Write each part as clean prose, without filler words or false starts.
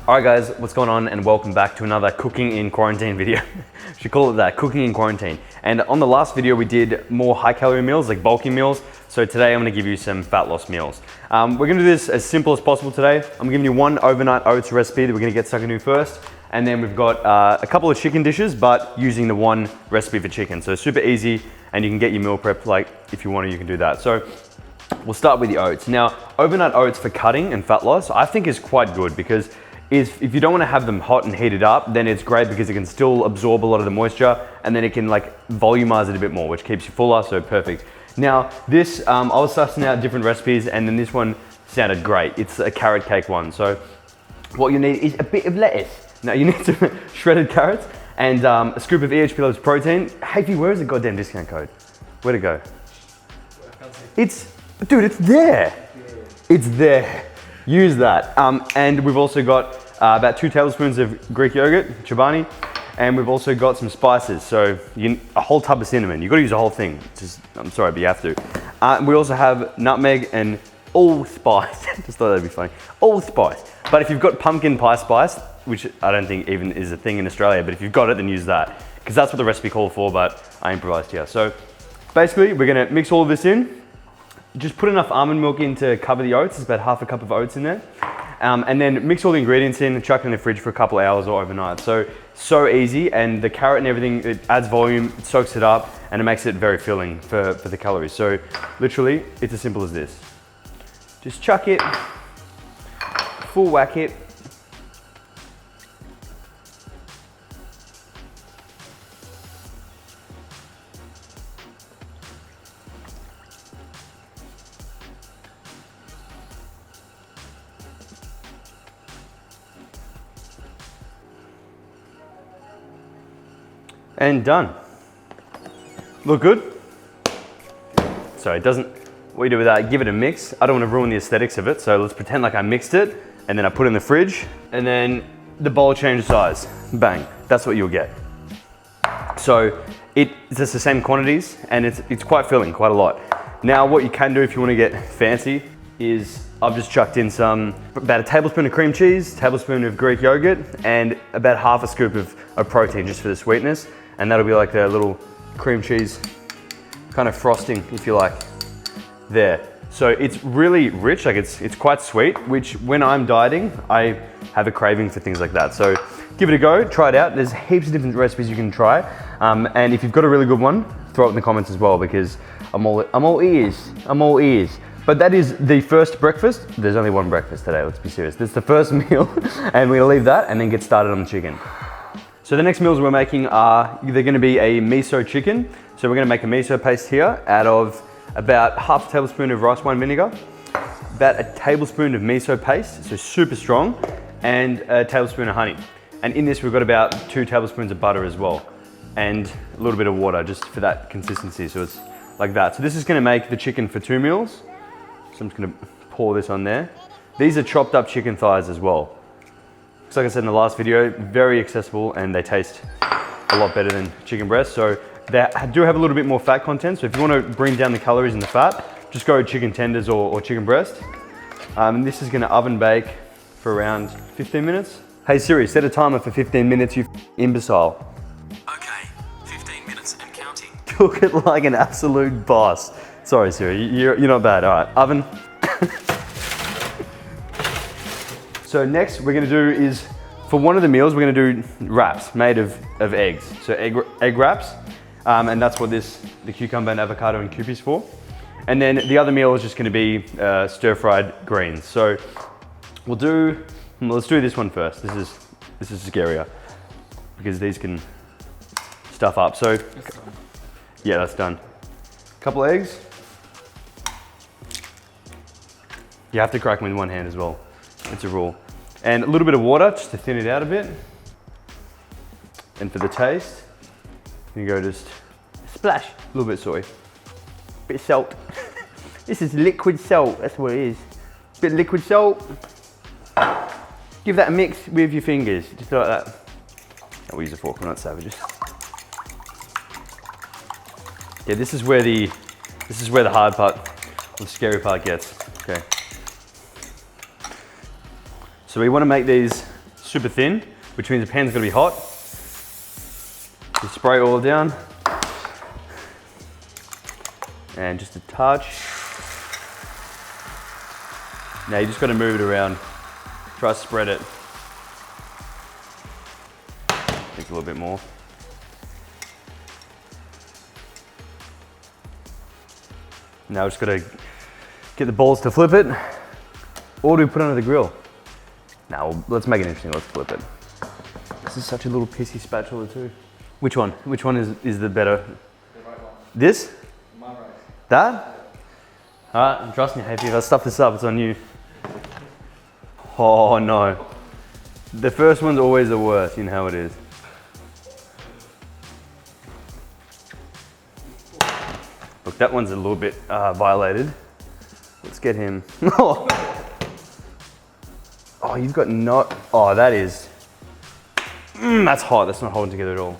Alright guys, what's going on, and welcome back to another cooking in quarantine video. Should call it that, cooking in quarantine. And on the last video we did more high calorie meals, like bulky meals. So today I'm gonna give you some fat loss meals. We're gonna do this as simple as possible today. I'm giving you one overnight oats recipe that we're gonna get stuck into first. And then we've got a couple of chicken dishes, but using the one recipe for chicken. So super easy, and you can get your meal prep, like if you want to, you can do that. So we'll start with the oats. Now, overnight oats for cutting and fat loss, I think is quite good because if you don't want to have them hot and heated up, then it's great because it can still absorb a lot of the moisture, and then it can like volumize it a bit more, which keeps you fuller, so perfect. Now this, I was sussing out different recipes, and then this one sounded great. It's a carrot cake one. So what you need is a bit of lettuce. Now you need some shredded carrots and a scoop of EHP Loves protein. Hafiy, where is the goddamn discount code? Where'd it go? Dude, it's there. It's there. Use that. And we've also got about 2 tablespoons of Greek yogurt, chobani, and we've also got some spices. So a whole tub of cinnamon. You've got to use the whole thing. I'm sorry, but you have to. We also have nutmeg and allspice. Just thought that'd be funny. Allspice. But if you've got pumpkin pie spice, which I don't think even is a thing in Australia, but if you've got it, then use that, because that's what the recipe called for, but I improvised here. So basically, we're gonna mix all of this in. Just put enough almond milk in to cover the oats. There's about half a cup of oats in there. And then mix all the ingredients in and chuck it in the fridge for a couple of hours or overnight. So easy, and the carrot and everything, it adds volume, it soaks it up, and it makes it very filling for the calories. So literally, it's as simple as this. Just chuck it, full whack it. And done. Look good? So it doesn't, what you do with that, give it a mix. I don't want to ruin the aesthetics of it, so let's pretend like I mixed it, and then I put it in the fridge, and then the bowl changed size. Bang, that's what you'll get. So it's just the same quantities, and it's quite filling, quite a lot. Now what you can do if you want to get fancy is I've just chucked in about a tablespoon of cream cheese, tablespoon of Greek yogurt, and about half a scoop of protein just for the sweetness. And that'll be like a little cream cheese kind of frosting, if you like, there. So it's really rich, like it's quite sweet, which when I'm dieting, I have a craving for things like that. So give it a go, try it out. There's heaps of different recipes you can try. And if you've got a really good one, throw it in the comments as well, because I'm all ears. But that is the first breakfast. There's only one breakfast today, let's be serious. This is the first meal, and we're gonna leave that and then get started on the chicken. So the next meals we're making are either gonna be a miso chicken. So we're gonna make a miso paste here out of about half a tablespoon of rice wine vinegar, about a tablespoon of miso paste, so super strong, and a tablespoon of honey. And in this we've got about 2 tablespoons of butter as well, and a little bit of water just for that consistency, so it's like that. So this is gonna make the chicken for 2 meals. So I'm just gonna pour this on there. These are chopped up chicken thighs as well. So like I said in the last video, very accessible, and they taste a lot better than chicken breast. So they do have a little bit more fat content. So if you want to bring down the calories and the fat, just go chicken tenders or chicken breast. And this is gonna oven bake for around 15 minutes. Hey Siri, set a timer for 15 minutes, you imbecile. Okay, 15 minutes and counting. Cook it like an absolute boss. Sorry Siri, you're not bad. All right, oven. So next we're gonna do is, for one of the meals, we're gonna do wraps made of eggs. So egg wraps, and that's what the cucumber and avocado and Kewpie's for. And then the other meal is just gonna be stir-fried greens. So let's do this one first. This is scarier, because these can stuff up. So yeah, that's done. Couple eggs. You have to crack them with one hand as well. It's a rule. And a little bit of water just to thin it out a bit. And for the taste, you go just splash, a little bit of soy, bit of salt. This is liquid salt, that's what it is. Bit of liquid salt. Give that a mix with your fingers, just like that. I'll use a fork, we're not savages. Yeah, this is where the hard part, the scary part gets, okay. So we want to make these super thin, which means the pan's gonna be hot. Just spray oil down. And just a touch. Now you just gotta move it around. Try to spread it. Take a little bit more. Now we just gotta get the balls to flip it, or do we put it under the grill? Now let's make it interesting, let's flip it. This is such a little pissy spatula too. Which one? Which one is the better? The right one. This? My right. That? Alright, trust me, Hafiy, if I stuff this up, it's on you. Oh no. The first one's always the worst, you know how it is. Look, that one's a little bit violated. Let's get him. Oh, you've got not. Oh, that is. That's hot. That's not holding together at all.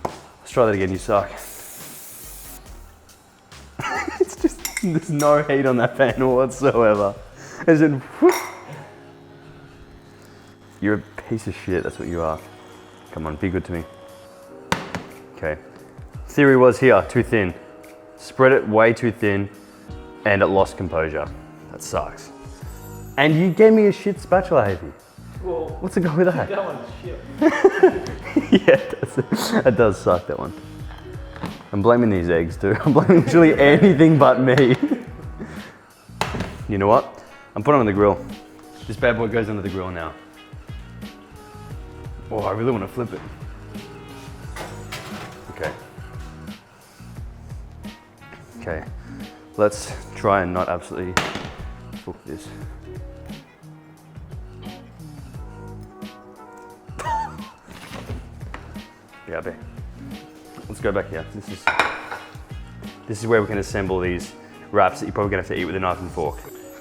Let's try that again. You suck. It's just there's no heat on that pan whatsoever. As in, whoop. You're a piece of shit. That's what you are. Come on, be good to me. Okay. Theory was here, too thin. Spread it way too thin, and it lost composure. That sucks. And you gave me a shit spatula, Hafiy. Well, What's the go with that? that one's shit. Yeah, that does suck, that one. I'm blaming these eggs too. I'm blaming literally anything but me. You know what? I'm putting it on the grill. This bad boy goes under the grill now. Oh, I really want to flip it. Okay. Okay, let's try and not absolutely fuck this. BRB. Let's go back here. This is where we can assemble these wraps that you're probably gonna have to eat with a knife and fork.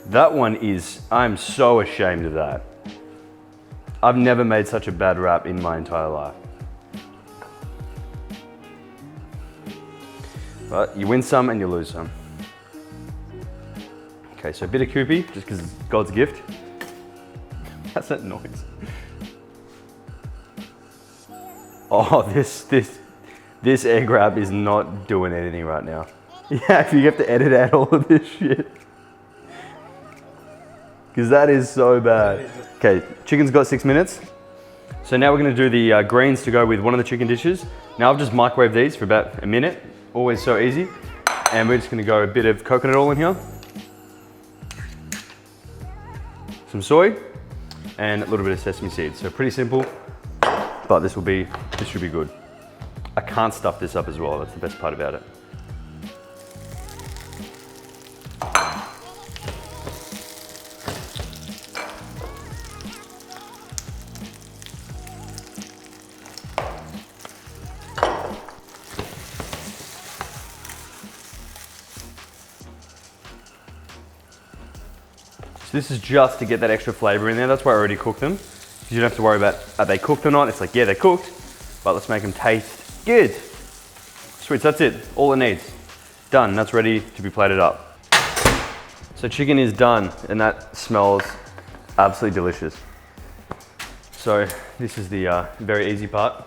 That one is, I'm so ashamed of that. I've never made such a bad wrap in my entire life. But you win some and you lose some. Okay, so a bit of Koopy, just because it's God's gift. That's that noise. Oh, this egg wrap is not doing anything right now. Yeah, if you have to edit out all of this shit. Because that is so bad. Okay, chicken's got 6 minutes. So now we're gonna do the greens to go with one of the chicken dishes. Now I've just microwaved these for about a minute. Always so easy. And we're just gonna go a bit of coconut oil in here. Some soy, and a little bit of sesame seeds. So pretty simple, but this should be good. I can't stuff this up as well, that's the best part about it. So this is just to get that extra flavor in there. That's why I already cooked them. You don't have to worry about are they cooked or not. It's like, yeah, they're cooked, but let's make them taste good. Sweet, so that's it. All it needs. Done, that's ready to be plated up. So chicken is done, and that smells absolutely delicious. So this is the very easy part.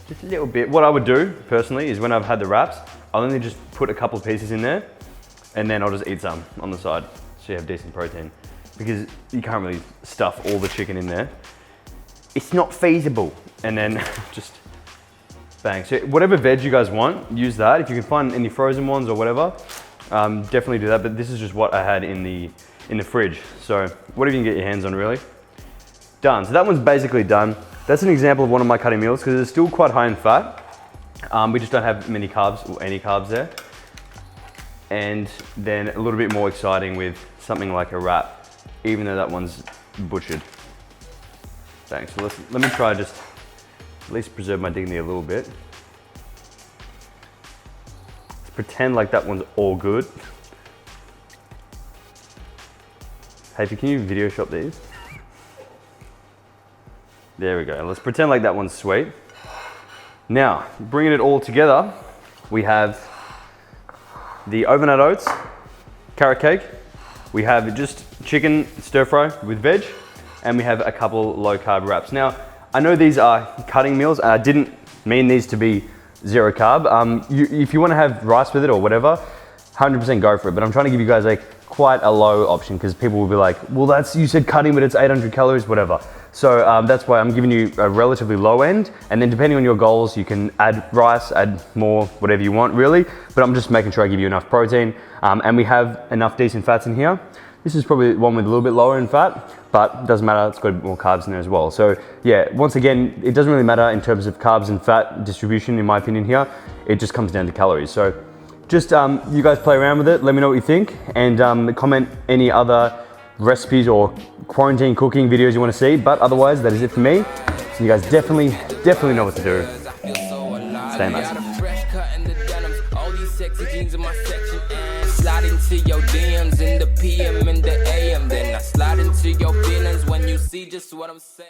Just a little bit. What I would do, personally, is when I've had the wraps, I'll only just put a couple of pieces in there, and then I'll just eat some on the side, so you have decent protein. Because you can't really stuff all the chicken in there. It's not feasible. And then just bang. So whatever veg you guys want, use that. If you can find any frozen ones or whatever, definitely do that. But this is just what I had in the fridge. So whatever you can get your hands on, really. Done. So that one's basically done. That's an example of one of my cutting meals because it's still quite high in fat. We just don't have many carbs or any carbs there. And then a little bit more exciting with something like a wrap, even though that one's butchered. Thanks. So let me try just at least preserve my dignity a little bit. Let's pretend like that one's all good. Hafiy, can you video shop these? There we go. Let's pretend like that one's sweet. Now, bringing it all together, we have the overnight oats, carrot cake. We have just chicken stir fry with veg, and we have a couple low carb wraps. Now, I know these are cutting meals, and I didn't mean these to be 0 carb. If you want to have rice with it or whatever, 100% go for it. But I'm trying to give you guys like quite a low option, because people will be like, well, you said cutting, but it's 800 calories, whatever. So that's why I'm giving you a relatively low end, and then depending on your goals, you can add rice, add more, whatever you want really, but I'm just making sure I give you enough protein, and we have enough decent fats in here. This is probably one with a little bit lower in fat, but it doesn't matter, it's got more carbs in there as well. So yeah, once again, it doesn't really matter in terms of carbs and fat distribution, in my opinion here. It just comes down to calories. So just you guys play around with it, let me know what you think, and comment any other recipes or quarantine cooking videos you want to see. But otherwise, that is it for me. So you guys definitely know what to do. Stay massive. Slide into your DMs in the PM and the AM. Then I slide into your feelings when you see just what I'm saying.